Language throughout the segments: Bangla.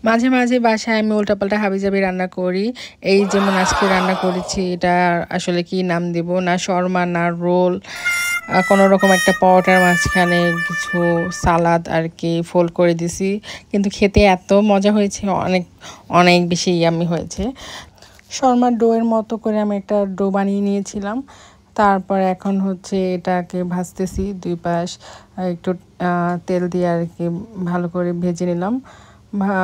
মাঝে মাঝে বাসায় আমি উল্টাপাল্টা হাবিজাবি রান্না করি। এই যেমন আজকে রান্না করেছি, এটা আসলে কি নাম দিব, না শর্মা না রোল, কোনো রকম একটা পরোটার মাঝখানে কিছু সালাদ আর কি ফোল্ড করে দিছি, কিন্তু খেতে এত মজা হয়েছে, অনেক অনেক বেশি ইয়ামি হয়েছে। শর্মার ডোয়ের মতো করে আমি একটা ডো বানিয়ে নিয়েছিলাম। তারপর এখন হচ্ছে এটাকে ভাজতেছি, দুই পাশ একটু তেল দিয়ে আর কি ভালো করে ভেজে নিলাম।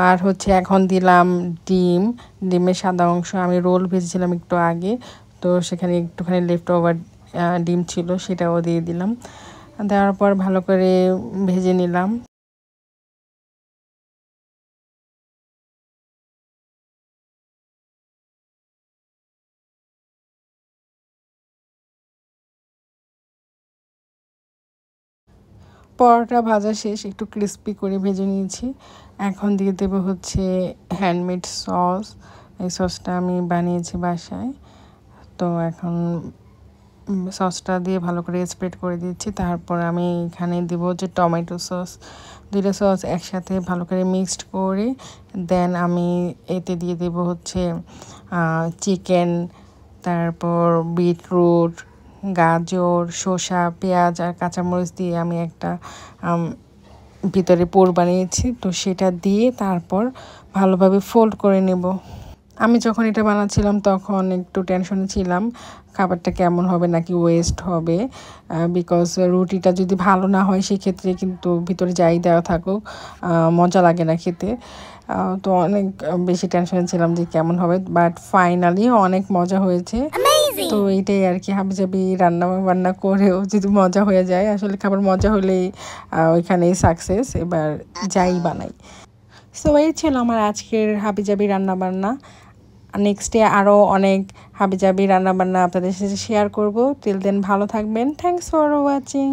আর হচ্ছে এখন দিলাম ডিম, ডিমের সাদা অংশ। আমি রোল ভেজেছিলাম একটু আগে, তো সেখানে একটুখানি লেফট ওভার ডিম ছিল, সেটাও দিয়ে দিলাম। দেওয়ার পর ভালো করে ভেজে নিলাম। পরোটা ভাজা শেষ, একটু ক্রিস্পি করে ভেজে নিয়েছি। এখন দিয়ে দেবো হচ্ছে হ্যান্ডমেড সস। এই সসটা আমি বানিয়েছি বাসায়। তো এখন সসটা দিয়ে ভালো করে স্প্রেড করে দিচ্ছি। তারপর আমি এখানে দিব যে টমেটো সস, দুইটা সস একসাথে ভালো করে মিক্সড করে দেন আমি এতে দিয়ে দেব হচ্ছে চিকেন, তারপর বিটরুট, গাজর, শসা, পেঁয়াজ আর কাঁচামরিচ দিয়ে আমি একটা ভিতরে পোর বানিয়েছি। তো সেটা দিয়ে তারপর ভালোভাবে ফোল্ড করে নেব। আমি যখন এটা বানাচ্ছিলাম তখন একটু টেনশনে ছিলাম, খাবারটা কেমন হবে নাকি ওয়েস্ট হবে, বিকজ রুটিটা যদি ভালো না হয় সেক্ষেত্রে কিন্তু ভিতরে যাই দেওয়া থাকুক মজা লাগে না খেতে। তো অনেক বেশি টেনশনে ছিলাম যে কেমন হবে, বাট ফাইনালি অনেক মজা হয়েছে। তো এইটাই আর কি, হাবিজাবি রান্না বান্না করেও যদি মজা হয়ে যায়, আসলে খাবার মজা হলেই ওইখানেই সাকসেস, এবার যাই বানাই। সো এই ছিল আমার আজকের হাবিজাবি রান্নাবান্না। নেক্সট ডে আরও অনেক হাবিজাবি রান্নাবান্না আপনাদের সাথে শেয়ার করব। টিল দেন ভালো থাকবেন। Thanks for watching.